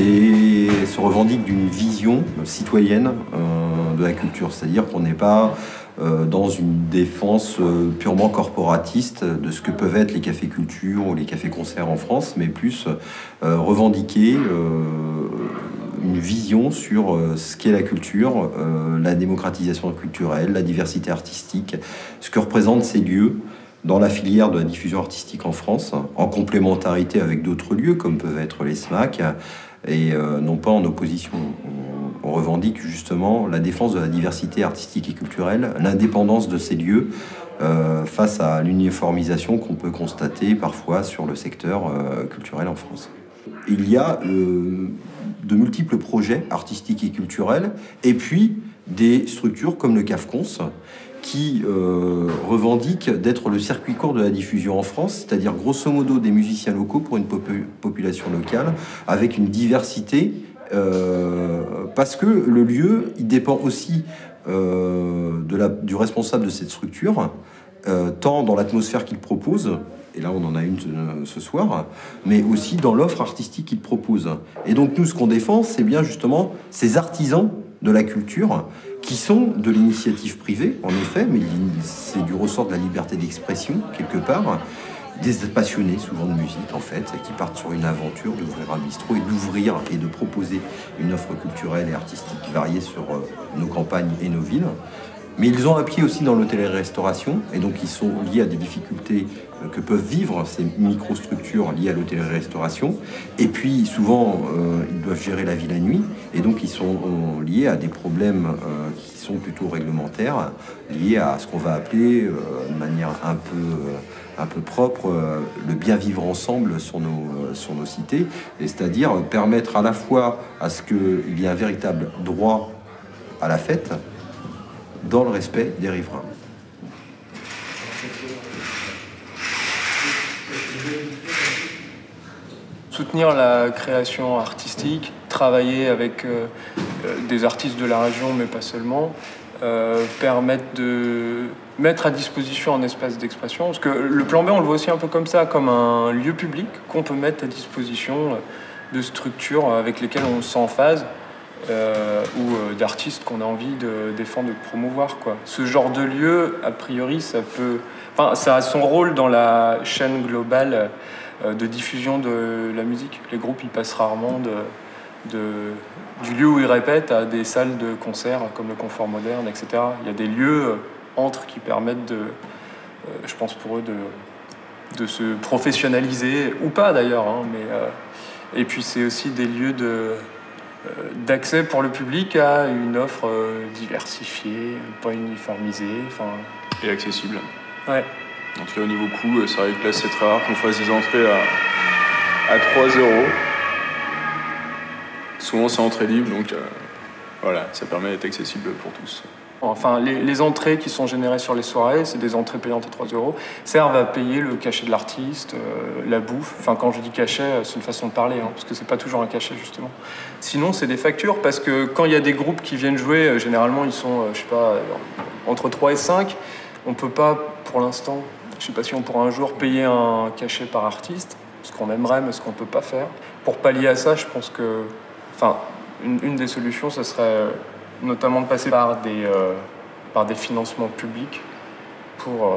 se revendique d'une vision citoyenne de la culture, c'est-à-dire qu'on n'est pas dans une défense purement corporatiste de ce que peuvent être les cafés culture ou les cafés concerts en France, mais plus revendiquer une vision sur ce qu'est la culture, la démocratisation culturelle, la diversité artistique, ce que représentent ces lieux dans la filière de la diffusion artistique en France, en complémentarité avec d'autres lieux comme peuvent être les SMAC, et non pas en opposition. On revendique justement la défense de la diversité artistique et culturelle, l'indépendance de ces lieux face à l'uniformisation qu'on peut constater parfois sur le secteur culturel en France. Il y a de multiples projets artistiques et culturels, et puis des structures comme le CAFCONS, qui revendiquent d'être le circuit court de la diffusion en France, c'est-à-dire grosso modo des musiciens locaux pour une population locale, avec une diversité, parce que le lieu, il dépend aussi du responsable de cette structure, tant dans l'atmosphère qu'il propose, et là on en a une ce soir, mais aussi dans l'offre artistique qu'il propose. Et donc nous, ce qu'on défend, c'est bien justement ces artisans de la culture qui sont de l'initiative privée, en effet, mais c'est du ressort de la liberté d'expression, quelque part, des passionnés, souvent de musique, en fait, qui partent sur une aventure d'ouvrir un bistrot et d'ouvrir et de proposer une offre culturelle et artistique variée sur nos campagnes et nos villes. Mais ils ont un pied aussi dans l'hôtellerie-restauration, et donc ils sont liés à des difficultés que peuvent vivre ces microstructures liées à l'hôtellerie-restauration. Et puis souvent, ils doivent gérer la vie la nuit, et donc ils sont liés à des problèmes qui sont plutôt réglementaires, liés à ce qu'on va appeler, de manière un peu propre, le bien vivre ensemble sur nos cités, et c'est-à-dire permettre à la fois à ce qu'il y ait un véritable droit à la fête, dans le respect des riverains. Soutenir la création artistique, travailler avec des artistes de la région, mais pas seulement, permettre de mettre à disposition un espace d'expression. Parce que le plan B, on le voit aussi un peu comme ça, comme un lieu public qu'on peut mettre à disposition de structures avec lesquelles on se sent en phase, ou d'artistes qu'on a envie de défendre, de promouvoir, quoi. Ce genre de lieu, a priori, ça a son rôle dans la chaîne globale de diffusion de la musique. Les groupes, ils passent rarement du lieu où ils répètent à des salles de concert comme le Confort Moderne, etc. Il y a des lieux entre qui permettent je pense pour eux, de se professionnaliser, ou pas d'ailleurs, hein, et puis c'est aussi des lieux d'accès pour le public à une offre diversifiée, pas uniformisée, et accessible. Ouais. En tout cas, au niveau coût, c'est vrai que là, c'est très rare qu'on fasse des entrées à 3 €. Souvent, c'est entrée libre, donc voilà, ça permet d'être accessible pour tous. Enfin, les entrées qui sont générées sur les soirées, c'est des entrées payantes à 3 €, servent à payer le cachet de l'artiste, la bouffe. Enfin, quand je dis cachet, c'est une façon de parler, hein, parce que c'est pas toujours un cachet, justement. Sinon, c'est des factures, parce que quand il y a des groupes qui viennent jouer, généralement, ils sont, je sais pas, entre 3 et 5. On peut pas, pour l'instant, je sais pas si on pourra un jour payer un cachet par artiste, ce qu'on aimerait, mais ce qu'on peut pas faire. Pour pallier à ça, je pense que, une des solutions, ce serait notamment de passer par des financements publics pour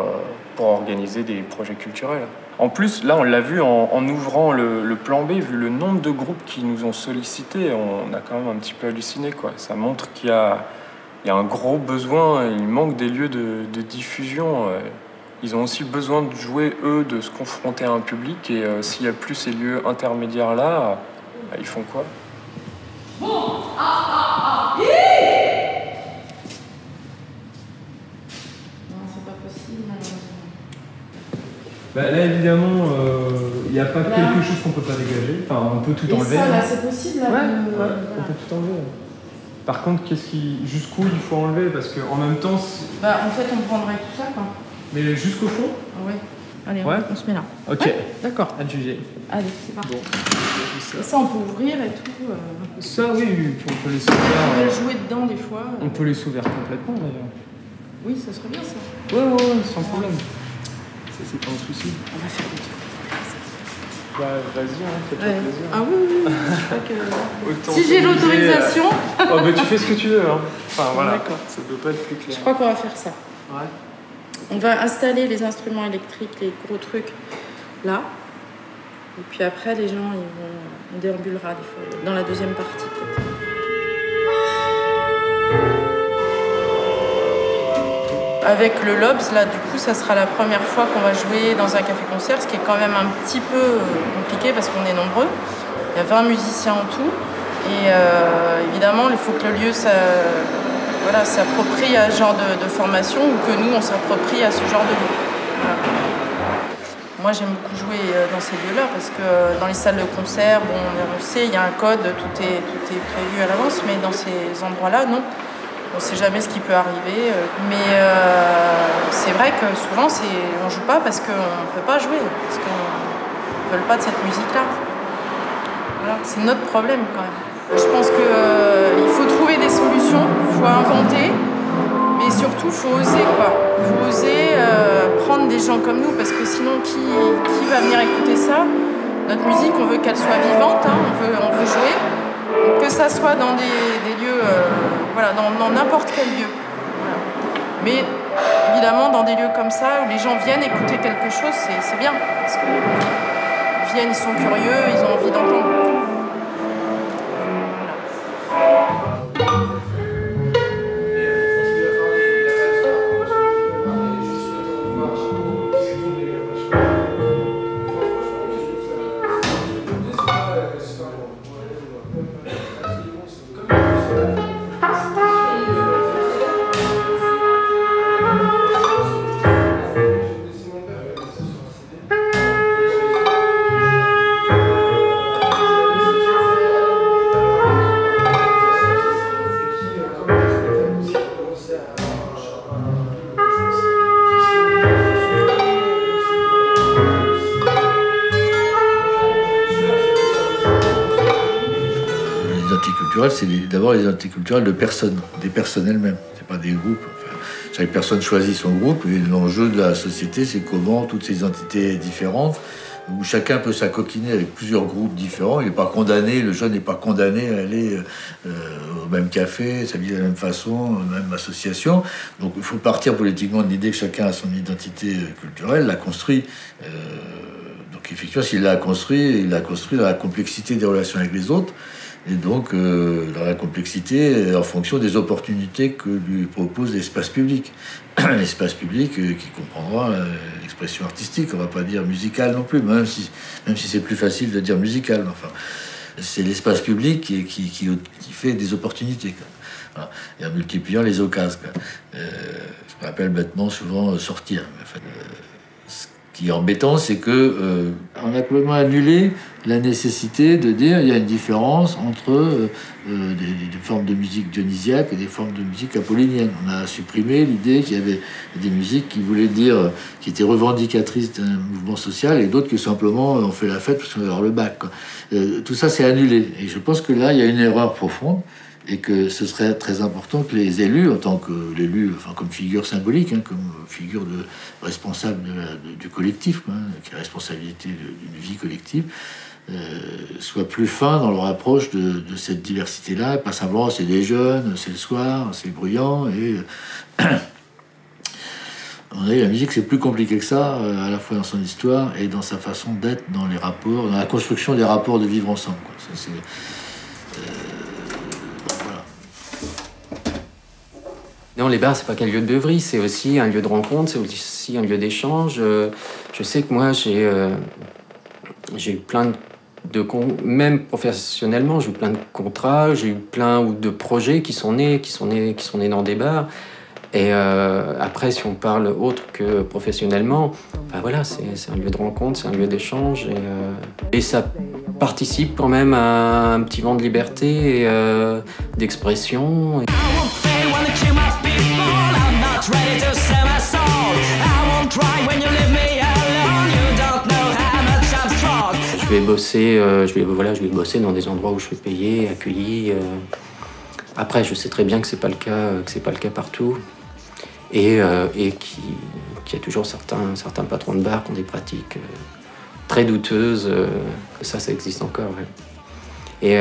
organiser des projets culturels. En plus, là, on l'a vu en ouvrant le plan B, vu le nombre de groupes qui nous ont sollicités, on a quand même un petit peu halluciné, quoi. Ça montre qu'il y a un gros besoin, il manque des lieux de diffusion. Ils ont aussi besoin de jouer, eux, de se confronter à un public, et s'il n'y a plus ces lieux intermédiaires-là, ils font quoi ? Là, évidemment, il n'y a pas quelque chose qu'on ne peut pas dégager. Enfin, on peut tout enlever. Ça, là, c'est possible. Là, ouais, on peut tout enlever. Par contre, jusqu'où il faut enlever? Parce qu'en même temps... en fait, on prendrait tout ça, quoi. Mais jusqu'au fond? Oui. Allez, ouais. On se met là. Ok. Ouais, d'accord. À juger. Allez, c'est parti. Bon. Et ça, on peut ouvrir et tout. Ça, oui, on peut les s'ouvrir. On peut jouer dedans, des fois. On peut les s'ouvrir complètement, d'ailleurs. Oui, ça serait bien, ça. Ouais, sans problème. Ça, c'est pas un souci. Bah vas-y, hein, fais-toi Ouais. plaisir. Ah oui, oui, oui. Je crois que... Autant Si j'ai t'obliger, l'autorisation, Oh bah tu fais ce que tu veux, hein. Enfin voilà, D'accord. ça peut pas être plus clair. je crois qu'on va faire ça. Ouais. On va installer les instruments électriques, les gros trucs, là. Et puis après, les gens, on déambulera des fois, dans la deuxième partie, peut-être. Avec le Lobs, là, du coup, ça sera la première fois qu'on va jouer dans un café-concert, ce qui est quand même un petit peu compliqué parce qu'on est nombreux. Il y a 20 musiciens en tout. Et évidemment, il faut que le lieu s'approprie à ce genre de formation ou que nous, on s'approprie à ce genre de lieu. Voilà. Moi, j'aime beaucoup jouer dans ces lieux-là parce que dans les salles de concert, bon, on sait, il y a un code, tout est prévu à l'avance, mais dans ces endroits-là, non. On ne sait jamais ce qui peut arriver. Mais c'est vrai que souvent, on ne joue pas parce qu'on ne peut pas jouer, parce qu'on ne veut pas de cette musique-là. Voilà. C'est notre problème quand même. Je pense qu'il faut trouver des solutions, il faut inventer, mais surtout, il faut oser, quoi. Il faut oser prendre des gens comme nous, parce que sinon, qui va venir écouter ça? Notre musique, on veut qu'elle soit vivante, hein, on veut jouer, que ça soit dans des lieux, dans n'importe quel lieu. Voilà. Mais évidemment, dans des lieux comme ça, où les gens viennent écouter quelque chose, c'est bien, parce qu'ils viennent, ils sont curieux, ils ont envie d'entendre. C'est d'abord les identités culturelles de personnes, des personnes elles-mêmes, c'est pas des groupes. Enfin, chaque personne choisit son groupe et l'enjeu de la société, c'est comment toutes ces identités différentes, où chacun peut s'acoquiner avec plusieurs groupes différents. Il n'est pas condamné, le jeune n'est pas condamné à aller au même café, s'habiller de la même façon, à la même association. Donc il faut partir politiquement de l'idée que chacun a son identité culturelle, la construit. Donc effectivement, s'il l'a construit, il l'a construit dans la complexité des relations avec les autres. Et donc, dans la complexité, en fonction des opportunités que lui propose l'espace public. L'espace public qui comprendra l'expression artistique, on ne va pas dire musicale non plus, même si c'est plus facile de dire musical. Enfin, c'est l'espace public qui fait des opportunités. Voilà. Et en multipliant les occasions. Ce qu'on appelle bêtement souvent sortir. Enfin, ce qui est embêtant, c'est que on a complètement annulé la nécessité de dire il y a une différence entre des formes de musique dionysiaque et des formes de musique apollinienne. On a supprimé l'idée qu'il y avait des musiques qui voulaient dire, qui étaient revendicatrices d'un mouvement social et d'autres qui simplement ont fait la fête parce qu'on va avoir le bac. Tout ça c'est annulé. Et je pense que là, il y a une erreur profonde et que ce serait très important que les élus, en tant que l'élu, enfin comme figure symbolique, hein, comme figure de responsable du collectif, quoi, hein, qui a la responsabilité d'une vie collective, soient plus fins dans leur approche de cette diversité-là, pas simplement c'est des jeunes, c'est le soir, c'est bruyant, et la musique c'est plus compliqué que ça, à la fois dans son histoire et dans sa façon d'être dans les rapports, dans la construction des rapports de vivre ensemble, quoi. Ça, c'est, voilà. Non, les bars, c'est pas qu'un lieu de beuverie, c'est aussi un lieu de rencontre, c'est aussi un lieu d'échange. Je sais que moi, j'ai eu plein même professionnellement, j'ai eu plein de contrats, j'ai eu plein de projets qui sont nés dans des bars. Et après, si on parle autre que professionnellement, ben voilà, c'est un lieu de rencontre, c'est un lieu d'échange. Et ça participe quand même à un petit vent de liberté et d'expression. Je vais bosser dans des endroits où je suis payé, accueilli. Après, je sais très bien que c'est pas le cas partout, et qu'il y a toujours certains patrons de bars qui ont des pratiques très douteuse, ça existe encore. Ouais.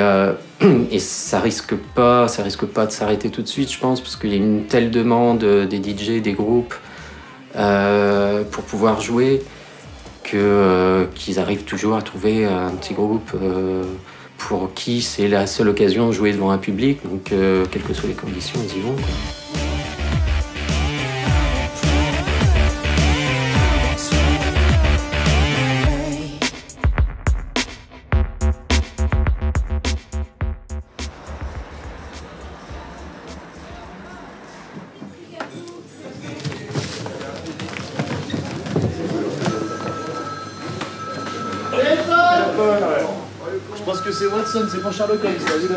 Et ça risque pas de s'arrêter tout de suite, je pense, parce qu'il y a une telle demande des DJ, des groupes pour pouvoir jouer qu'ils arrivent toujours à trouver un petit groupe pour qui c'est la seule occasion de jouer devant un public. Donc, quelles que soient les conditions, ils y vont, quoi. Je pense que c'est Watson, c'est pas Sherlock Holmes.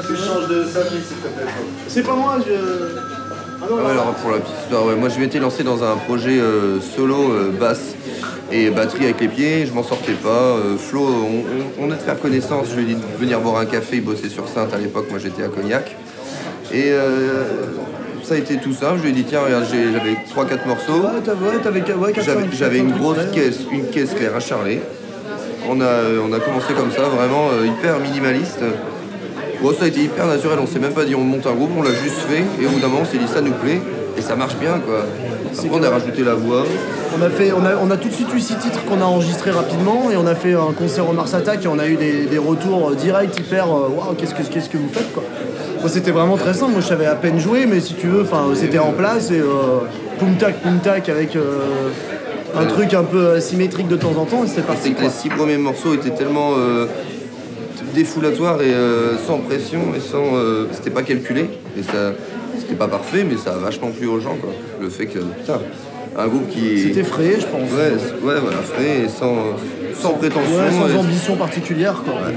Tu changes de service, s'il te plaît. C'est pas moi, Ah non, alors pour la petite histoire, moi je m'étais lancé dans un projet solo, basse et batterie avec les pieds, je m'en sortais pas. Flo, on a de faire connaissance, je lui ai dit de venir boire un café, il bossait sur Sainte à l'époque, moi j'étais à Cognac. Et ça a été tout simple, je lui ai dit tiens regarde, j'avais 3-4 morceaux. J'avais une grosse caisse claire à Charlet. On a commencé comme ça, vraiment hyper minimaliste. Bon, ça a été hyper naturel, on s'est même pas dit on monte un groupe, on l'a juste fait et au bout d'un moment on s'est dit ça nous plaît et ça marche bien quoi. Après on a rajouté la voix. On a tout de suite eu 6 titres qu'on a enregistrés rapidement et on a fait un concert au Mars Attack et on a eu des retours directs hyper waouh, qu'est-ce que vous faites quoi. Moi c'était vraiment très simple, moi je savais à peine jouer mais si tu veux, c'était en place et poum tac avec un truc un peu asymétrique de temps en temps et c'est parti. C'est que les 6 premiers morceaux étaient tellement défoulatoires et sans pression et c'était pas calculé et ça c'était pas parfait mais ça a vachement plu aux gens quoi. Le fait que putain un groupe qui c'était frais je pense. Ouais voilà frais et sans prétention. Ouais, sans ambition particulière quoi. Ouais.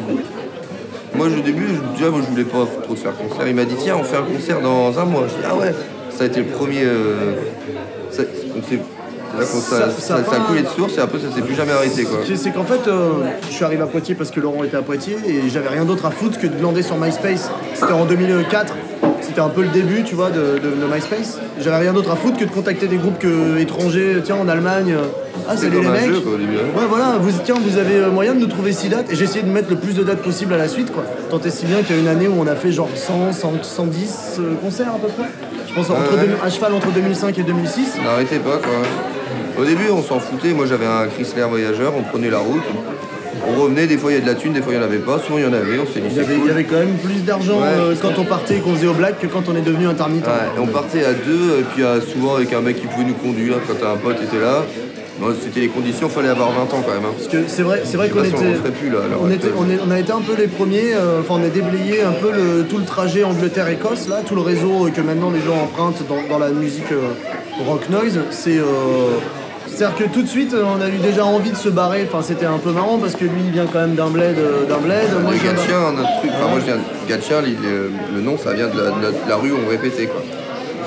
Moi au début je voulais pas trop faire concert. Il m'a dit tiens on fait un concert dans un mois. Je dis ah ouais ça a été le premier. Là, ça a coulé de source et après ça s'est plus jamais arrêté quoi. C'est qu'en fait je suis arrivé à Poitiers parce que Laurent était à Poitiers et j'avais rien d'autre à foutre que de glander sur MySpace. C'était en 2004, c'était un peu le début tu vois de MySpace. J'avais rien d'autre à foutre que de contacter des groupes étrangers, tiens en Allemagne, c'est les mecs. Jeu, quoi, au début, hein. Ouais voilà, vous avez moyen de nous trouver 6 dates et j'ai essayé de mettre le plus de dates possible à la suite quoi. Tant et si bien qu'il y a une année où on a fait genre 110 concerts à peu près. Je pense à cheval entre 2005 et 2006. N'arrêtez pas quoi. Au début, on s'en foutait. Moi, j'avais un Chrysler Voyageur, on prenait la route. On revenait, des fois il y a de la thune, des fois il n'y en avait pas. Souvent il y en avait, on s'est dit c'est cool. Il y avait quand même plus d'argent quand on partait et qu'on faisait au black que quand on est devenu intermittent. Ouais, on partait à 2, et puis souvent avec un mec qui pouvait nous conduire quand un pote était là. Bon, c'était les conditions, il fallait avoir 20 ans quand même. Hein. Parce que c'est vrai qu'on on a été un peu les premiers, on a déblayé un peu tout le trajet Angleterre-Écosse, là, tout le réseau que maintenant les gens empruntent dans la musique rock noise. C'est-à-dire que tout de suite, on a eu déjà envie de se barrer. Enfin, c'était un peu marrant parce que lui, il vient quand même d'un bled. Moi, Gatien, notre truc. Enfin, moi, je viens de Gatien. Le nom, ça vient de la rue où on répétait, quoi.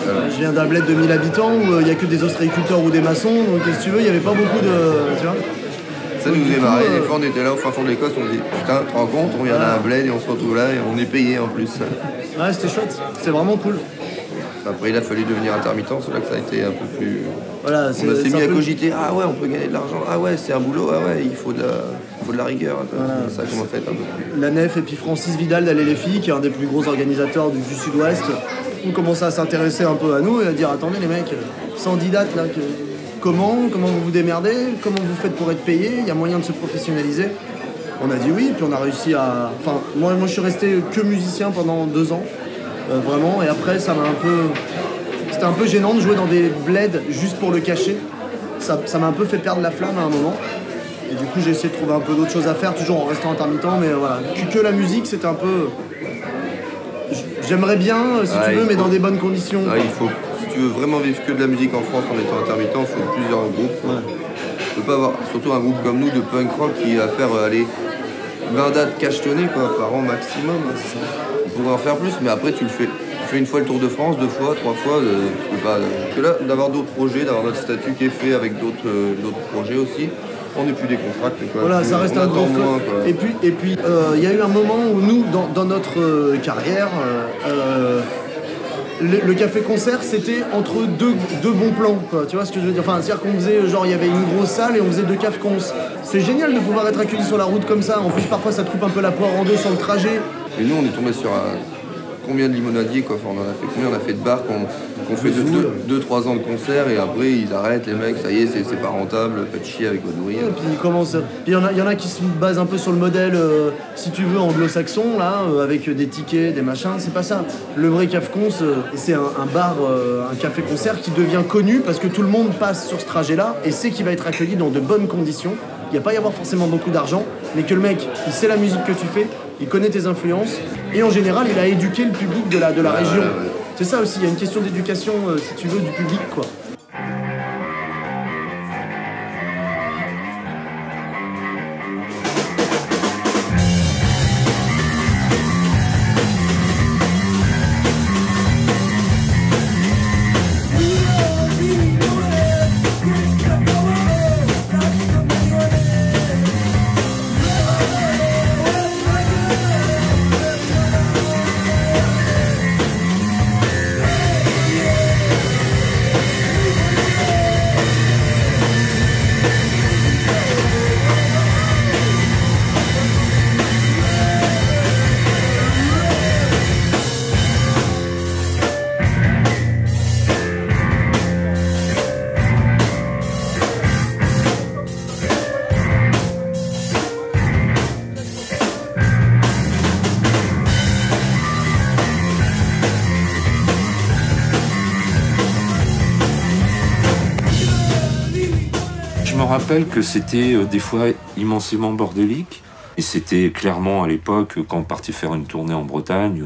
Voilà. Je viens d'un bled de 1000 habitants où il n'y a que des ostréiculteurs ou des maçons. Donc, qu'est-ce que tu veux, il n'y avait pas beaucoup de. Tu vois. Ça nous faisait marrer. Des fois, on était là au fin fond de l'Écosse, on se dit putain, tu te rends compte, on vient d'un bled et on se retrouve là et on est payé en plus. Ouais, c'était chouette. C'était vraiment cool. Après, il a fallu devenir intermittent, c'est là que ça a été un peu plus. Voilà, on s'est mis à cogiter, ah ouais, on peut gagner de l'argent, ah ouais, c'est un boulot, ah ouais, il faut de la rigueur. Voilà. Ça commence à être un peu plus. La Nef et puis Francis Vidal d'Aller les Filles, qui est un des plus gros organisateurs du Sud-Ouest, ont commencé à s'intéresser un peu à nous et à dire attendez les mecs, 110 dates là, comment vous vous démerdez, comment vous faites pour être payé, il y a moyen de se professionnaliser. On a dit oui, puis on a réussi à. Enfin, moi je suis resté que musicien pendant 2 ans. Vraiment, et après ça m'a un peu. C'était un peu gênant de jouer dans des bleds juste pour le cacher. Ça m'a un peu fait perdre la flamme à un moment. Et du coup j'ai essayé de trouver un peu d'autres choses à faire, toujours en restant intermittent, mais voilà. Que la musique c'était un peu. J'aimerais bien, si tu veux, mais dans des bonnes conditions. Il faut, si tu veux vraiment vivre que de la musique en France en étant intermittent, il faut plusieurs groupes. Ouais. Tu peux pas avoir, surtout un groupe comme nous de punk rock qui va faire 20 dates cachetonnées par an maximum. On pourrait en faire plus, mais après tu fais une fois le Tour de France, 2 fois, 3 fois, tu peux pas. Que là, d'avoir d'autres projets, d'avoir notre statut qui est fait avec d'autres projets aussi, on n'est plus des contracts. Voilà, ça reste un gros moins, quoi. Et puis, il y a eu un moment où nous, dans notre carrière, le café-concert, c'était entre deux bons plans, quoi. Tu vois ce que je veux dire? Enfin, c'est-à-dire qu'on faisait, genre, il y avait une grosse salle et on faisait 2 café-cons. C'est génial de pouvoir être accueilli sur la route comme ça. En plus, parfois, ça te coupe un peu la poire en deux sur le trajet. Et nous, on est tombé sur combien de limonadiers, quoi. Enfin, on en a fait combien? On a fait de bars qu'on fait 2-3 ans de concert et après ils arrêtent, les mecs, ça y est, c'est pas rentable, faites chier avec votre nourriture. Et puis ils commencent. Il y en a qui se basent un peu sur le modèle, si tu veux, anglo-saxon, là, avec des tickets, des machins. C'est pas ça. Le vrai café-cons, c'est un bar, un café-concert qui devient connu parce que tout le monde passe sur ce trajet-là et sait qu'il va être accueilli dans de bonnes conditions. Il n'y a pas y avoir forcément beaucoup d'argent, mais que le mec, il sait la musique que tu fais, il connaît tes influences, et en général, il a éduqué le public de la région. Ouais. C'est ça aussi, il y a une question d'éducation, si tu veux, du public, quoi. Je me rappelle que c'était des fois immensément bordélique. Et c'était clairement à l'époque, quand on partait faire une tournée en Bretagne,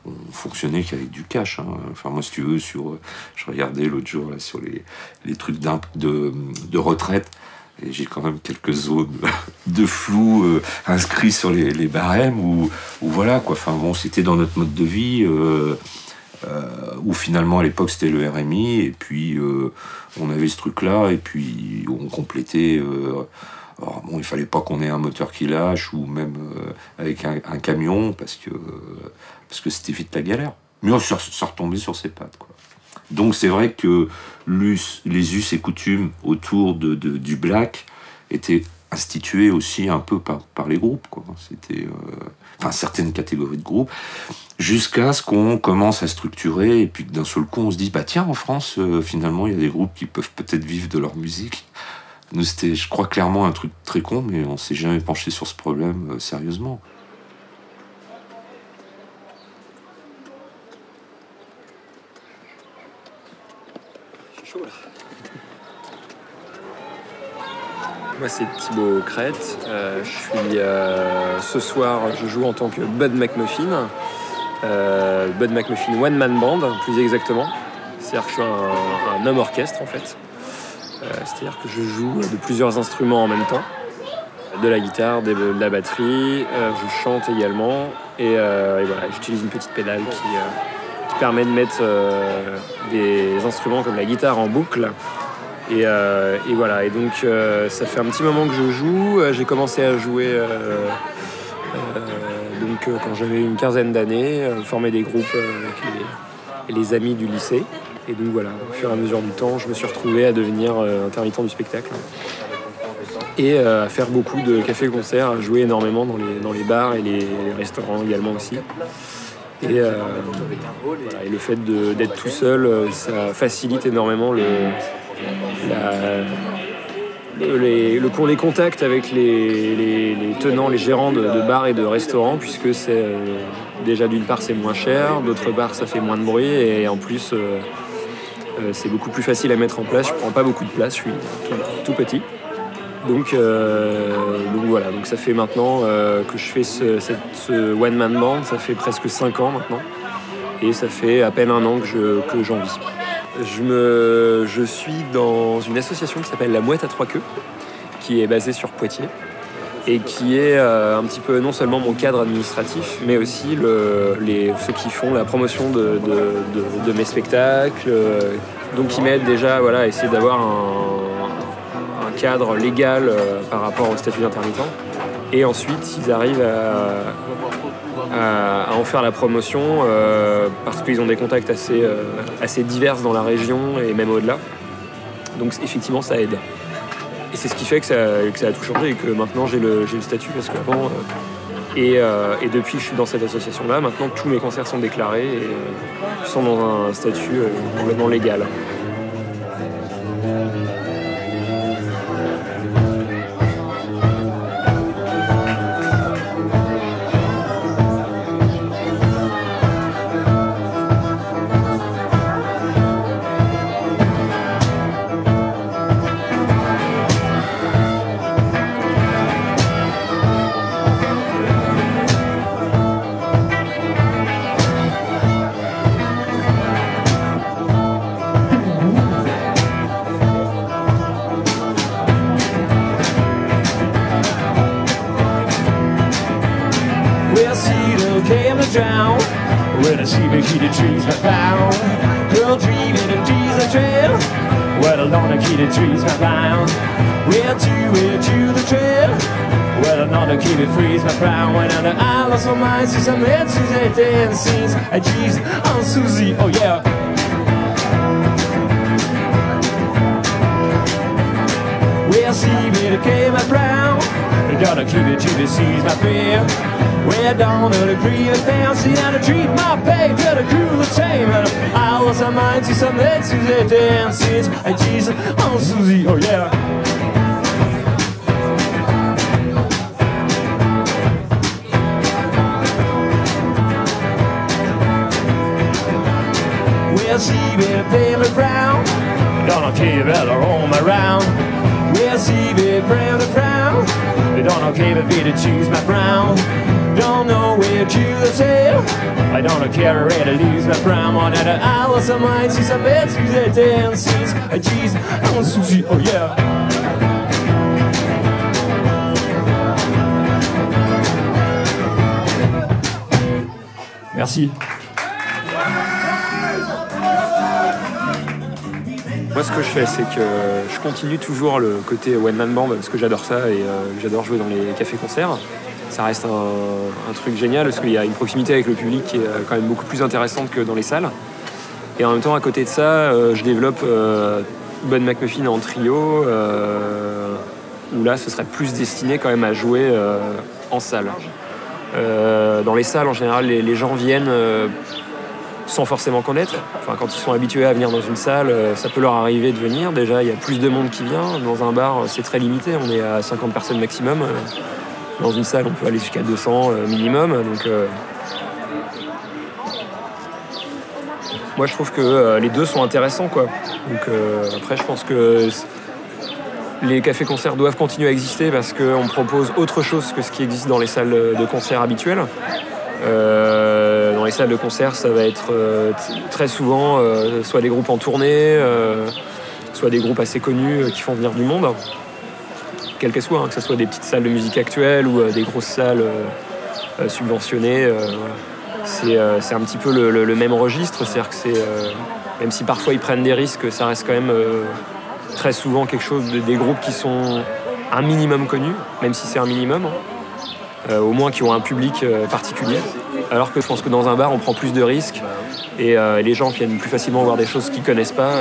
on fonctionnait qu'avec du cash. Hein. Enfin, moi, si tu veux, je regardais l'autre jour là, sur les trucs de retraite. Et j'ai quand même quelques zones de flou inscrits sur les barèmes où voilà, quoi. Enfin, bon, c'était dans notre mode de vie. Où finalement à l'époque c'était le RMI et puis on avait ce truc là et puis on complétait alors bon, il fallait pas qu'on ait un moteur qui lâche ou même avec un camion parce que c'était vite la galère, mais on se retombait sur ses pattes, quoi. Donc c'est vrai que les us et coutumes autour du black étaient institués aussi un peu par les groupes, quoi. C'était certaines catégories de groupes, jusqu'à ce qu'on commence à structurer et puis que d'un seul coup on se dit bah tiens, en France finalement il y a des groupes qui peuvent peut-être vivre de leur musique. Nous c'était, je crois, clairement un truc très con, mais on s'est jamais penché sur ce problème sérieusement. C'est chaud là. Moi c'est Thibaut Crête, je suis ce soir je joue en tant que Bud McMuffin, Bud McMuffin One Man Band plus exactement, c'est-à-dire que je suis un homme orchestre en fait, c'est-à-dire que je joue de plusieurs instruments en même temps, de la guitare, de la batterie, je chante également et voilà, j'utilise une petite pédale qui permet de mettre des instruments comme la guitare en boucle. Et voilà, et donc ça fait un petit moment que je joue. J'ai commencé à jouer quand j'avais une quinzaine d'années, former des groupes avec les amis du lycée. Et donc voilà, au fur et à mesure du temps, je me suis retrouvé à devenir intermittent du spectacle. Et à faire beaucoup de cafés-concerts, à jouer énormément dans les bars et les restaurants également aussi. Et le fait d'être tout seul, ça facilite énormément les contacts avec les tenants, les gérants de bars et de restaurants, puisque c'est déjà d'une part c'est moins cher, d'autre part ça fait moins de bruit et en plus c'est beaucoup plus facile à mettre en place. Je prends pas beaucoup de place, je suis tout petit. Donc voilà, donc ça fait maintenant que je fais ce one man band, ça fait presque 5 ans maintenant et ça fait à peine 1 an que j'en vis. Je suis dans une association qui s'appelle La Mouette à 3 queues, qui est basée sur Poitiers et qui est un petit peu non seulement mon cadre administratif, mais aussi ceux qui font la promotion de mes spectacles, donc qui m'aident déjà voilà, à essayer d'avoir un cadre légal par rapport au statut d'intermittent. Et ensuite, ils arrivent à en faire la promotion parce qu'ils ont des contacts assez divers dans la région et même au-delà. Donc effectivement, ça aide. Et c'est ce qui fait que ça a tout changé et que maintenant j'ai le statut parce qu'avant... Et depuis que je suis dans cette association-là, maintenant tous mes concerts sont déclarés et sont dans un statut complètement légal. drown. When I see the heated trees I found, girl dreaming of trees I trail. Well, alone the heated trees I found. Where to the trail. Well, another keep it freeze my frown. When under I lost my mind, see some heads, Suzette and scenes. I jeez, on Susie, oh yeah. Well, see me to came my brown. Gotta keep it to the seas, my fear. Where down to the green and fancy and I treat my pay to the cool and tame. And I lost my mind, see some heads, Suzette and scenes. I jeez, on Susie, oh yeah. We'll see me pale brown. Don't keep it roam around. We'll see me brown and brown. They don't care if to choose my brown. Don't know where to the tail. I don't care where to lose my brown. One at the Alice of mine, see some beds, who's at dances. I jeez, I'm Susie, oh yeah. Merci. Moi, ce que je fais, c'est que je continue toujours le côté one-man band parce que j'adore ça et j'adore jouer dans les cafés-concerts. Ça reste un truc génial parce qu'il y a une proximité avec le public qui est quand même beaucoup plus intéressante que dans les salles. Et en même temps, à côté de ça, je développe Bonne McMuffin en trio où là, ce serait plus destiné quand même à jouer en salle. Dans les salles, en général, les gens viennent... sans forcément connaître. Enfin, quand ils sont habitués à venir dans une salle, ça peut leur arriver de venir. Déjà, il y a plus de monde qui vient. Dans un bar, c'est très limité. On est à 50 personnes maximum. Dans une salle, on peut aller jusqu'à 200 minimum. Donc, moi, je trouve que les deux sont intéressants, quoi. Donc, après, je pense que les cafés-concerts doivent continuer à exister parce qu'on propose autre chose que ce qui existe dans les salles de concert habituelles. Dans les salles de concert, ça va être très souvent soit des groupes en tournée, soit des groupes assez connus qui font venir du monde, quel qu'elle soit, hein, que ce soit des petites salles de musique actuelle ou des grosses salles subventionnées. Voilà. C'est un petit peu le même registre, c'est-à-dire que même si parfois ils prennent des risques, ça reste quand même très souvent quelque chose des groupes qui sont un minimum connus, même si c'est un minimum. Au moins qui ont un public particulier. Alors que je pense que dans un bar, on prend plus de risques et les gens viennent plus facilement voir des choses qu'ils ne connaissent pas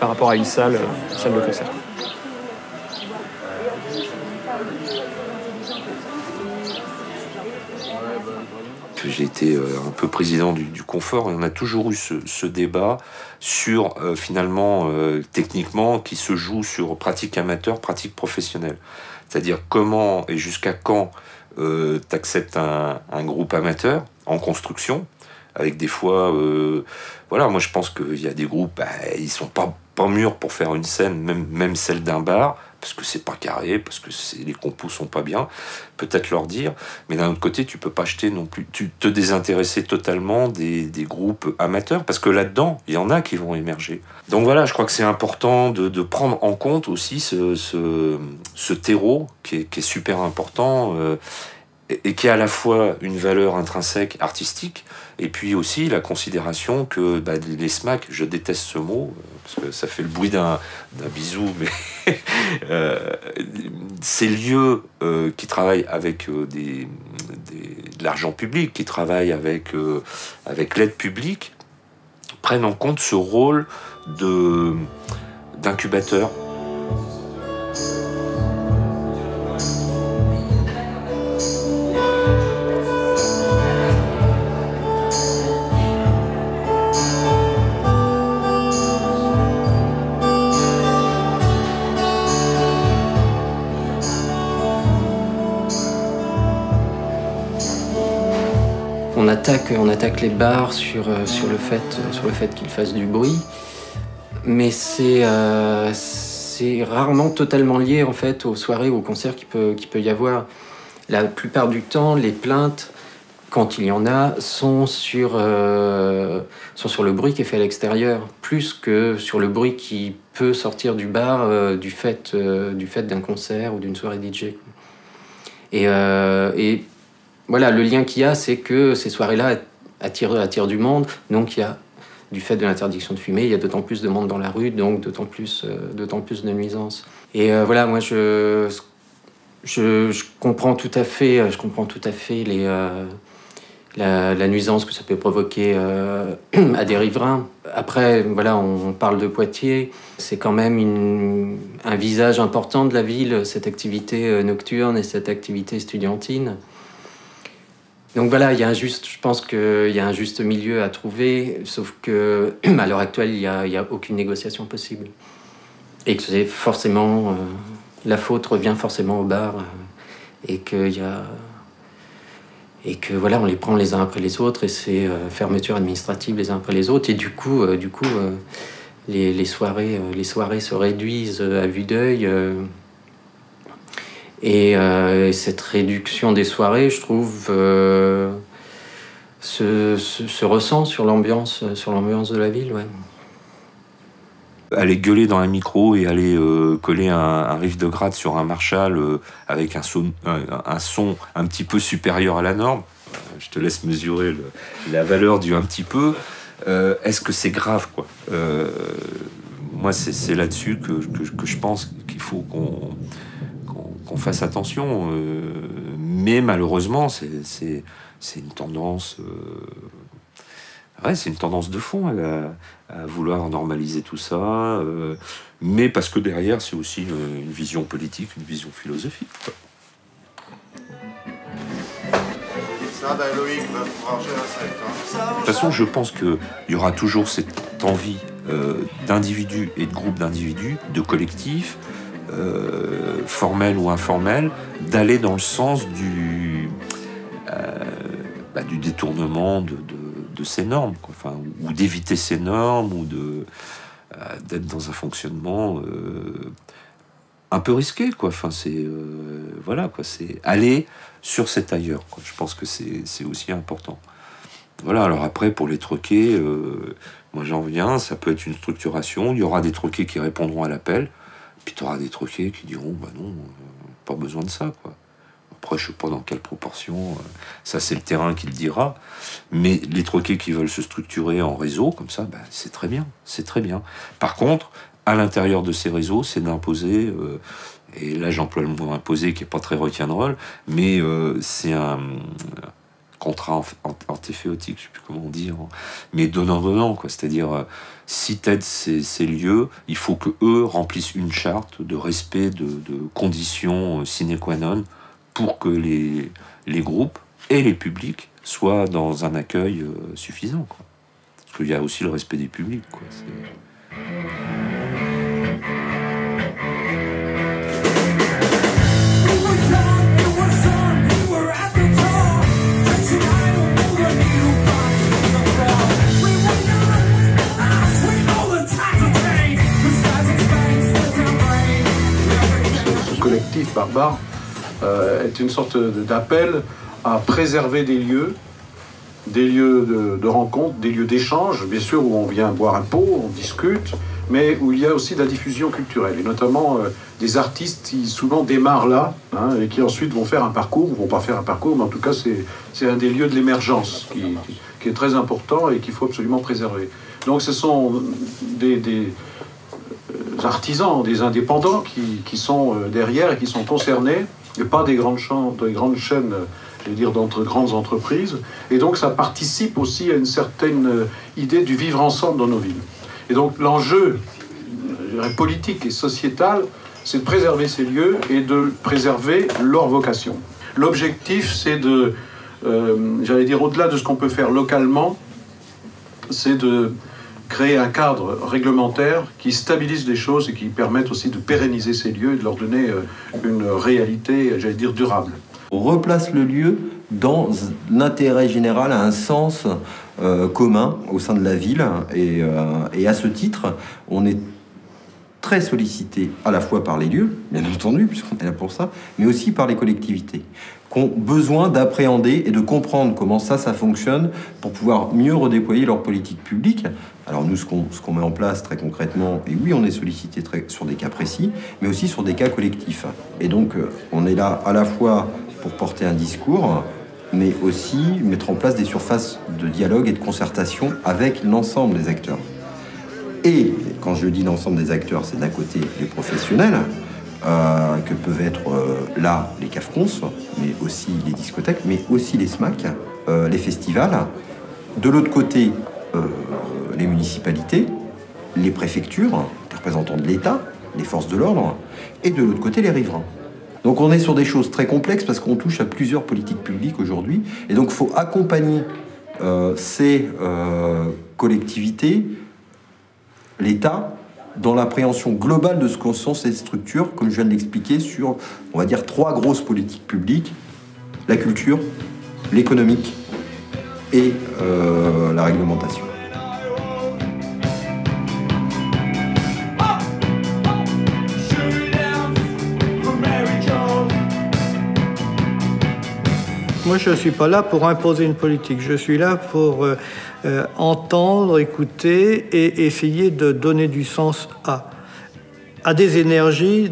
par rapport à une salle de concert. J'ai été un peu président du confort et on a toujours eu ce débat sur finalement techniquement qui se joue sur pratique amateur, pratique professionnelle. C'est-à-dire comment et jusqu'à quand tu acceptes un groupe amateur en construction, avec des fois... voilà, moi je pense qu'il y a des groupes, ils sont pas mûrs pour faire une scène, même celle d'un bar, parce que c'est pas carré, parce que les compos sont pas bien, peut-être leur dire, mais d'un autre côté, tu peux pas acheter non plus, te désintéresser totalement des groupes amateurs, parce que là-dedans, il y en a qui vont émerger. Donc voilà, je crois que c'est important de prendre en compte aussi ce terreau qui est super important, et qui a à la fois une valeur intrinsèque artistique et puis aussi la considération que les SMAC, je déteste ce mot parce que ça fait le bruit d'un bisou, mais ces lieux qui travaillent avec de l'argent public, qui travaillent avec l'aide publique, prennent en compte ce rôle d'incubateur. On attaque les bars sur le fait qu'ils fassent du bruit, mais c'est rarement totalement lié en fait aux soirées ou aux concerts qu'il peut y avoir. La plupart du temps, les plaintes, quand il y en a, sont sur le bruit qui est fait à l'extérieur, plus que sur le bruit qui peut sortir du bar du fait d'un concert ou d'une soirée DJ. Et voilà, le lien qu'il y a, c'est que ces soirées-là attirent du monde, donc il y a, du fait de l'interdiction de fumer, il y a d'autant plus de monde dans la rue, donc d'autant plus de nuisances. Et voilà, moi je comprends tout à fait, la nuisance que ça peut provoquer à des riverains. Après, voilà, on parle de Poitiers, c'est quand même un visage important de la ville, cette activité nocturne et cette activité estudiantine. Donc voilà, je pense qu'il y a un juste milieu à trouver, sauf que à l'heure actuelle, il y a aucune négociation possible. Et que c'est forcément, la faute revient forcément au bar, et que voilà, on les prend les uns après les autres, et c'est fermeture administrative les uns après les autres, et du coup, les soirées se réduisent à vue d'œil. Et cette réduction des soirées, je trouve, se ressent sur l'ambiance de la ville, ouais. Aller gueuler dans un micro et aller coller un riff de gratte sur un Marshall avec un son un petit peu supérieur à la norme, je te laisse mesurer la valeur du un petit peu, est-ce que c'est grave, quoi? Moi, c'est là-dessus que je pense qu'il faut qu'on fasse attention, mais malheureusement c'est une tendance c'est une tendance de fond à vouloir normaliser tout ça, mais parce que derrière c'est aussi une vision politique, une vision philosophique, quoi. Ça, Loïc va pouvoir gérer ça. De toute façon, je pense qu'il y aura toujours cette envie d'individus et de groupes d'individus, de collectifs, formel ou informel, d'aller dans le sens du détournement de ces normes, quoi. Enfin, ou d'éviter ces normes, ou d'être dans un fonctionnement un peu risqué, quoi. Enfin, c'est voilà, quoi. C'est aller sur cet ailleurs, quoi. Je pense que c'est aussi important. Voilà. Alors après, pour les troquets, moi j'en viens, ça peut être une structuration. Il y aura des troquets qui répondront à l'appel. Puis tu auras des troquets qui diront bah non, pas besoin de ça, quoi. Après, je sais pas dans quelle proportion, ça c'est le terrain qui le dira. Mais les troquets qui veulent se structurer en réseau, comme ça, bah, c'est très bien, c'est très bien. Par contre, à l'intérieur de ces réseaux, c'est d'imposer, et là j'emploie le mot imposer qui est pas très rock'n'roll, mais c'est un contrat antiféotique, je sais plus comment dire, mais donnant-donnant, quoi. C'est-à-dire, si t'aides ces lieux, il faut que eux remplissent une charte de respect de conditions sine qua non pour que les groupes et les publics soient dans un accueil suffisant, quoi. Parce qu'il y a aussi le respect des publics, quoi. collectif barbare est une sorte d'appel à préserver des lieux de rencontre, des lieux d'échange, bien sûr, où on vient boire un pot, on discute, mais où il y a aussi de la diffusion culturelle, et notamment des artistes qui souvent démarrent là, hein, et qui ensuite vont faire un parcours, ou vont pas faire un parcours, mais en tout cas c'est un des lieux de l'émergence qui est très important et qu'il faut absolument préserver. Donc ce sont des artisans, des indépendants qui sont derrière et qui sont concernés, et pas des grandes chaînes d'entre grandes entreprises. Et donc ça participe aussi à une certaine idée du vivre ensemble dans nos villes. Et donc l'enjeu politique et sociétal, c'est de préserver ces lieux et de préserver leur vocation. L'objectif, c'est de, au-delà de ce qu'on peut faire localement, c'est de créer un cadre réglementaire qui stabilise les choses et qui permette aussi de pérenniser ces lieux et de leur donner une réalité, durable. On replace le lieu dans l'intérêt général, à un sens commun au sein de la ville. Et à ce titre, on est très sollicité à la fois par les lieux, bien entendu, puisqu'on est là pour ça, mais aussi par les collectivités, qui ont besoin d'appréhender et de comprendre comment ça fonctionne pour pouvoir mieux redéployer leur politique publique. Alors nous, ce qu'on met en place très concrètement, et oui, on est sollicité sur des cas précis, mais aussi sur des cas collectifs. Et donc, on est là à la fois pour porter un discours, mais aussi mettre en place des surfaces de dialogue et de concertation avec l'ensemble des acteurs. Et quand je dis l'ensemble des acteurs, c'est d'un côté les professionnels, que peuvent être là les CAFCONS, mais aussi les discothèques, mais aussi les SMAC, les festivals. De l'autre côté, les municipalités, les préfectures, les représentants de l'État, les forces de l'ordre, et de l'autre côté, les riverains. Donc on est sur des choses très complexes parce qu'on touche à plusieurs politiques publiques aujourd'hui. Et donc il faut accompagner ces collectivités, l'État, dans l'appréhension globale de ce que sont ces structures, comme je viens de l'expliquer, sur, on va dire, 3 grosses politiques publiques: la culture, l'économique et la réglementation. Moi, je ne suis pas là pour imposer une politique. Je suis là pour entendre, écouter et essayer de donner du sens à des énergies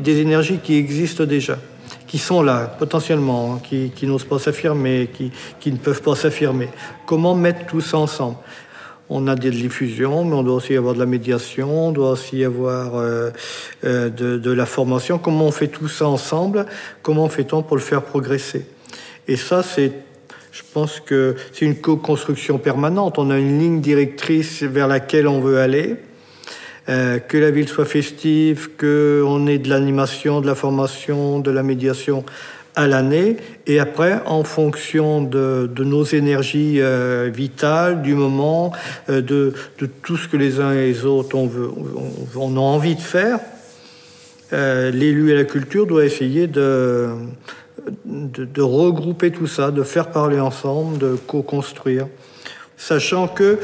qui existent déjà, qui sont là potentiellement, hein, qui n'osent pas s'affirmer, qui ne peuvent pas s'affirmer. Comment mettre tout ça ensemble? On a des diffusions, mais on doit aussi avoir de la médiation, on doit aussi avoir de la formation. Comment on fait tout ça ensemble? Comment fait-on pour le faire progresser? Et ça, je pense que c'est une co-construction permanente. On a une ligne directrice vers laquelle on veut aller, que la ville soit festive, qu'on ait de l'animation, de la formation, de la médiation à l'année. Et après, en fonction de nos énergies vitales, du moment, de tout ce que les uns et les autres on a envie de faire, l'élu et la culture doivent essayer de regrouper tout ça, de faire parler ensemble, de co-construire, sachant que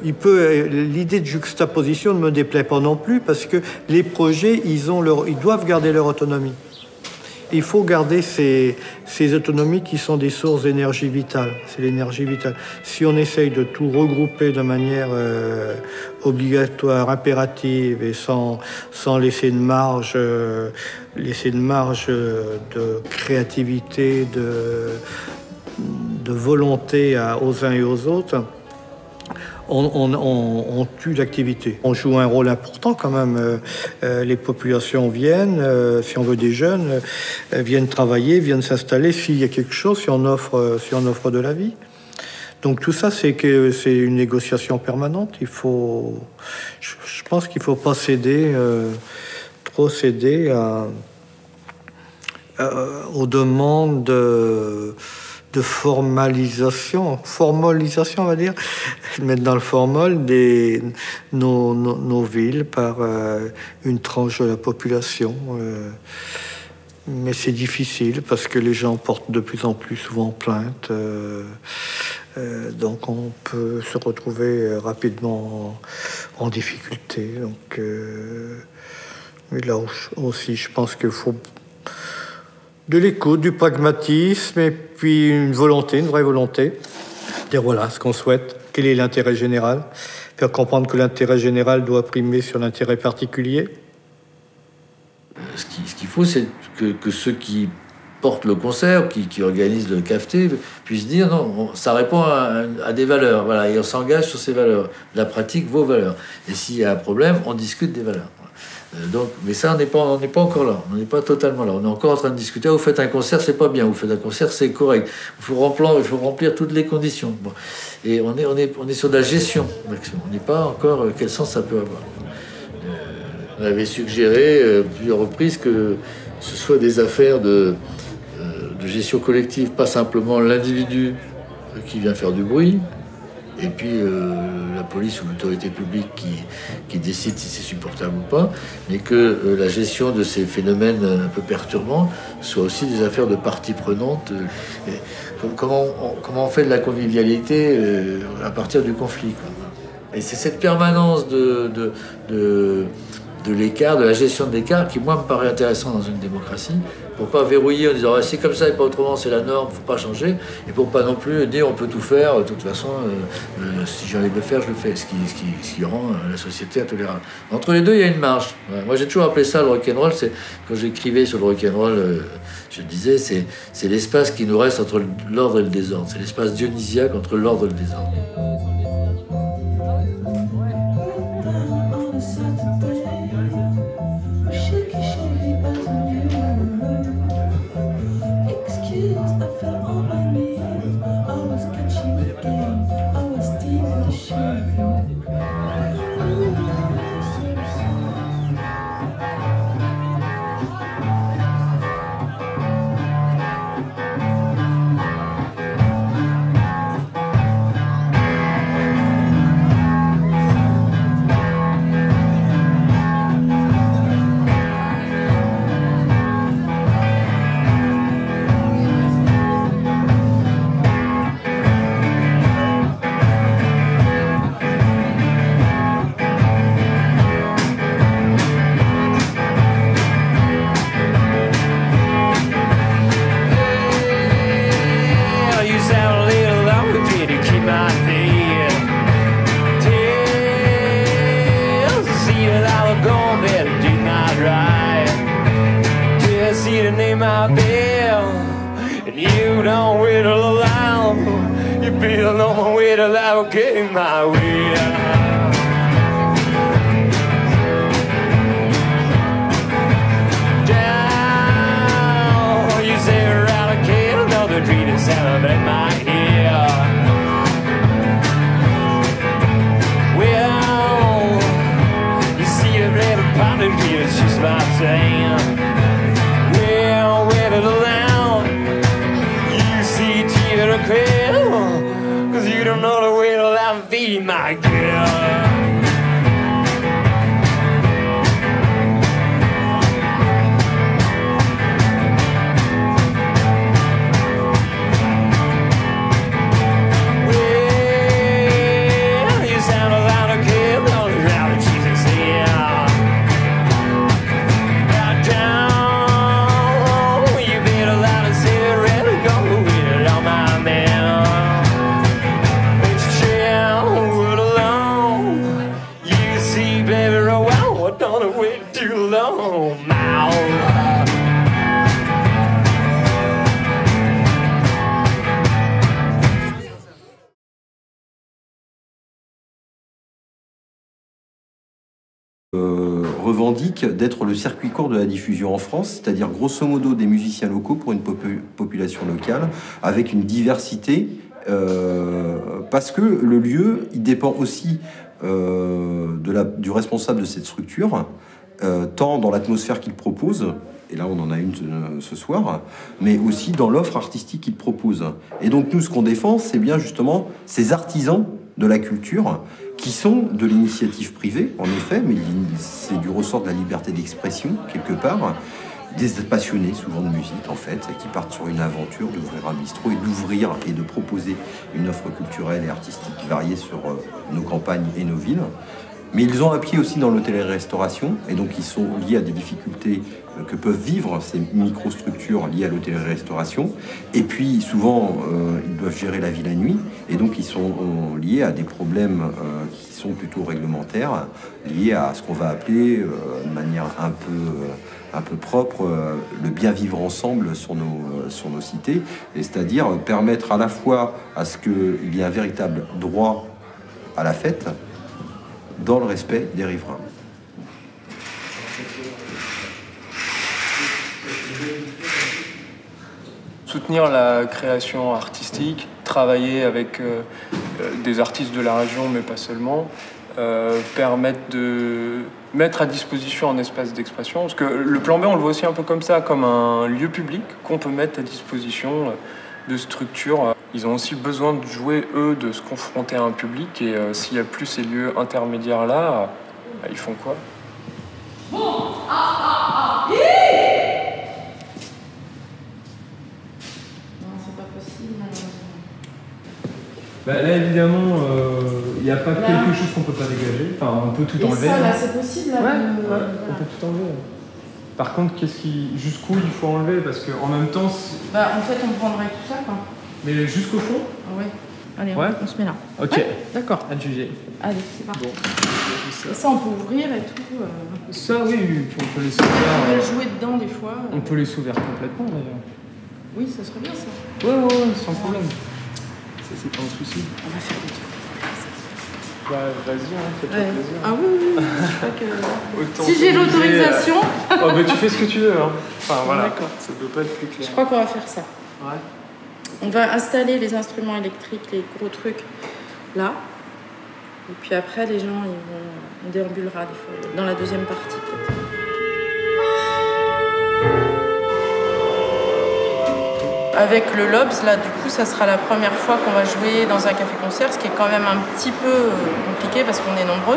l'idée de juxtaposition ne me déplaît pas non plus, parce que les projets, ils doivent garder leur autonomie. Il faut garder ces autonomies qui sont des sources d'énergie vitale. C'est l'énergie vitale. Si on essaye de tout regrouper de manière obligatoire, impérative et sans laisser de marge de créativité, de volonté aux uns et aux autres, on tue l'activité. On joue un rôle important quand même. Les populations viennent, si on veut des jeunes, viennent travailler, viennent s'installer. S'il y a quelque chose, si on offre de la vie. Donc tout ça, c'est une négociation permanente. Je pense qu'il ne faut pas trop céder aux demandes de formalisation, on va dire, mettre dans le formol nos villes par une tranche de la population. Mais c'est difficile parce que les gens portent de plus en plus souvent plainte. Donc on peut se retrouver rapidement en difficulté. Donc, mais là aussi, je pense qu'il faut de l'écoute, du pragmatisme et puis une vraie volonté. Dire voilà ce qu'on souhaite, quel est l'intérêt général, faire comprendre que l'intérêt général doit primer sur l'intérêt particulier. Ce qu'il faut, c'est que ceux qui portent le concert, qui organisent le cafeté, puissent dire non, ça répond à des valeurs, voilà, et on s'engage sur ces valeurs. La pratique, vos valeurs. Et s'il y a un problème, on discute des valeurs. Mais ça, on n'est pas encore là. On n'est pas totalement là. On est encore en train de discuter. Vous faites un concert, c'est pas bien. Vous faites un concert, c'est correct. Il faut remplir toutes les conditions. Bon. Et on est sur de la gestion d'action. On n'est pas encore quel sens ça peut avoir. On avait suggéré plusieurs reprises que ce soit des affaires de gestion collective, pas simplement l'individu qui vient faire du bruit, et puis la police ou l'autorité publique qui décide si c'est supportable ou pas, mais que la gestion de ces phénomènes un peu perturbants soit aussi des affaires de parties prenantes. Comment on fait de la convivialité à partir du conflit, quoi. Et c'est cette permanence de l'écart, de la gestion de l'écart, qui, moi, me paraît intéressant dans une démocratie, pour pas verrouiller en disant ah, c'est comme ça et pas autrement, c'est la norme, faut pas changer, et pour pas non plus dire on peut tout faire, de toute façon, si j'ai envie de le faire, je le fais, ce qui rend la société intolérable. Entre les deux, il y a une marge. Ouais. Moi, j'ai toujours appelé ça le rock'n'roll. Quand j'écrivais sur le rock'n'roll, je disais c'est l'espace qui nous reste entre l'ordre et le désordre. C'est l'espace dionysiaque entre l'ordre et le désordre. Revendique d'être le circuit court de la diffusion en France, c'est-à-dire grosso modo des musiciens locaux pour une population locale, avec une diversité, parce que le lieu, il dépend aussi du responsable de cette structure, tant dans l'atmosphère qu'il propose, et là on en a une ce soir, mais aussi dans l'offre artistique qu'il propose. Et donc nous, ce qu'on défend, c'est bien justement ces artisans de la culture qui sont de l'initiative privée, en effet, mais c'est du ressort de la liberté d'expression, quelque part, des passionnés, souvent de musique, en fait, qui partent sur une aventure d'ouvrir un bistrot et d'ouvrir et de proposer une offre culturelle et artistique variée sur nos campagnes et nos villes. Mais ils ont un pied aussi dans l'hôtellerie-restauration, et donc ils sont liés à des difficultés que peuvent vivre ces microstructures liées à l'hôtellerie-restauration. Et puis souvent, ils doivent gérer la vie la nuit, et donc ils sont liés à des problèmes qui sont plutôt réglementaires, liés à ce qu'on va appeler, de manière un peu propre, le bien vivre ensemble sur nos cités, c'est-à-dire permettre à la fois à ce qu'il y ait un véritable droit à la fête, dans le respect des riverains. soutenir la création artistique, travailler avec des artistes de la région, mais pas seulement, permettre de mettre à disposition un espace d'expression. Parce que le plan B, on le voit aussi un peu comme ça, comme un lieu public qu'on peut mettre à disposition de structures. Ils ont aussi besoin de jouer, eux, de se confronter à un public. Et s'il n'y a plus ces lieux intermédiaires-là, ils font quoi ? Bah, là, évidemment, il n'y a pas quelque chose qu'on ne peut pas dégager. Enfin, on peut tout enlever. Et ça, là, c'est possible là, on peut tout enlever. Par contre, jusqu'où il faut enlever? Parce qu'en même temps... Bah, en fait, on prendrait tout ça, quoi. Mais jusqu'au fond? Oui. Allez, ouais. on se met là. Ok, ouais. D'accord, à juger. Allez, c'est parti. Bon. Et ça, on peut ouvrir et tout. Ça, oui, on peut les s'ouvrir. On peut jouer dedans des fois. On peut les s'ouvrir complètement, d'ailleurs. Oui, ça serait bien, ça. Ouais, sans problème. Ça, c'est pas un souci. On va faire bah, vas-y, fais-toi plaisir. Ah oui. Je crois que... si j'ai l'autorisation... Oh, bah, tu fais ce que tu veux. Hein. Enfin, voilà. D'accord. Ça peut pas être plus clair. Je crois qu'on va faire ça. Ouais. On va installer les instruments électriques, les gros trucs, là. Et puis après, les gens, on déambulera des fois, dans la deuxième partie, peut-être. Avec le Lobs, là, du coup, ça sera la première fois qu'on va jouer dans un café-concert, ce qui est quand même un petit peu compliqué parce qu'on est nombreux.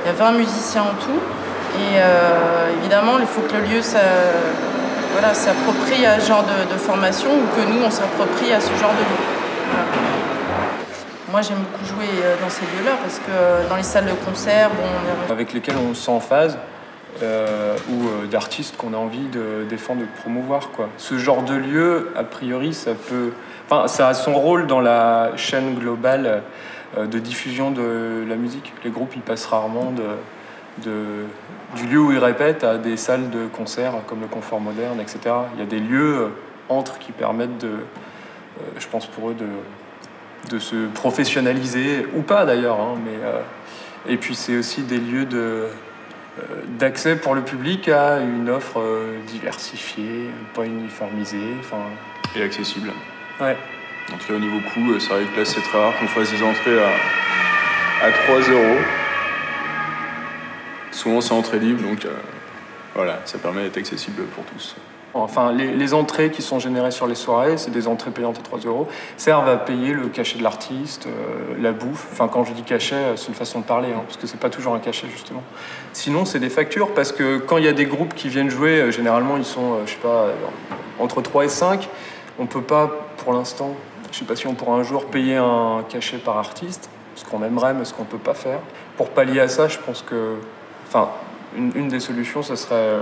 Il y a 20 musiciens en tout. Et évidemment, il faut que le lieu s'approprie à ce genre de formation ou que nous, on s'approprie à ce genre de lieu. Voilà. Moi, j'aime beaucoup jouer dans ces lieux-là parce que dans les salles de concert, avec lesquels on se sent en phase. Ou d'artistes qu'on a envie de défendre, de promouvoir, quoi. Ce genre de lieu, a priori, ça a son rôle dans la chaîne globale de diffusion de la musique. Les groupes, ils passent rarement du lieu où ils répètent à des salles de concert comme le Confort Moderne, etc. Il y a des lieux entre qui permettent je pense pour eux, de se professionnaliser, ou pas d'ailleurs, hein, et puis c'est aussi des lieux d'accès pour le public à une offre diversifiée, pas uniformisée. Et accessible. Ouais. Donc là, au niveau coût, c'est vrai que là, c'est très rare qu'on fasse des entrées à 3 €. Souvent, c'est entrée libre, donc voilà, ça permet d'être accessible pour tous. Enfin, les entrées qui sont générées sur les soirées, c'est des entrées payantes à 3 €, servent à payer le cachet de l'artiste, la bouffe. Enfin, quand je dis cachet, c'est une façon de parler, hein, parce que c'est pas toujours un cachet, justement. Sinon, c'est des factures, parce que quand il y a des groupes qui viennent jouer, généralement, ils sont, je sais pas, entre 3 et 5. On peut pas, pour l'instant, je sais pas si on pourra un jour payer un cachet par artiste, ce qu'on aimerait, mais ce qu'on peut pas faire. Pour pallier à ça, je pense que... Enfin, une des solutions, ce serait...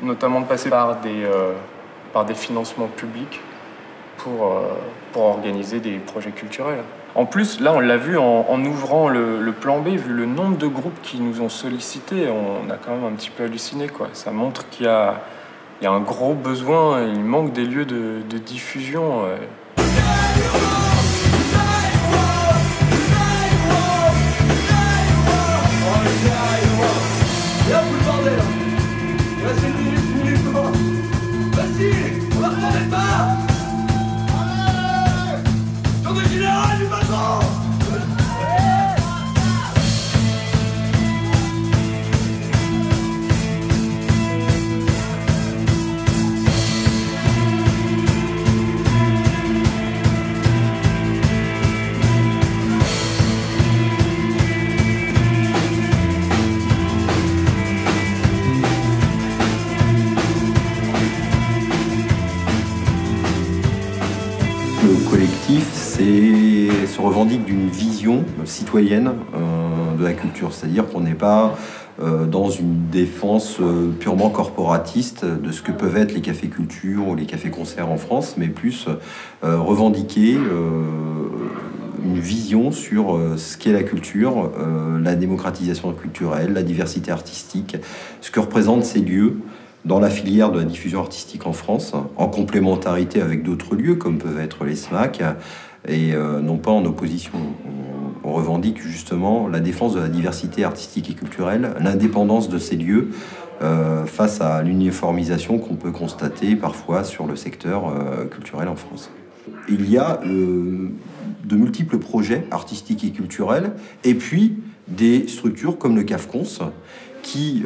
notamment de passer par des financements publics pour organiser des projets culturels. En plus, là, on l'a vu en ouvrant le plan B, vu le nombre de groupes qui nous ont sollicités, on a quand même un petit peu halluciné, quoi. Ça montre qu'il y a un gros besoin, il manque des lieux de diffusion. Le collectif se revendique d'une vision citoyenne de la culture, c'est-à-dire qu'on n'est pas dans une défense purement corporatiste de ce que peuvent être les cafés-culture ou les cafés-concerts en France, mais plus revendiquer une vision sur ce qu'est la culture, la démocratisation culturelle, la diversité artistique, ce que représentent ces lieux dans la filière de la diffusion artistique en France, en complémentarité avec d'autres lieux, comme peuvent être les SMAC, et non pas en opposition. On revendique justement la défense de la diversité artistique et culturelle, l'indépendance de ces lieux face à l'uniformisation qu'on peut constater parfois sur le secteur culturel en France. Il y a de multiples projets artistiques et culturels, et puis des structures comme le CAFCONS qui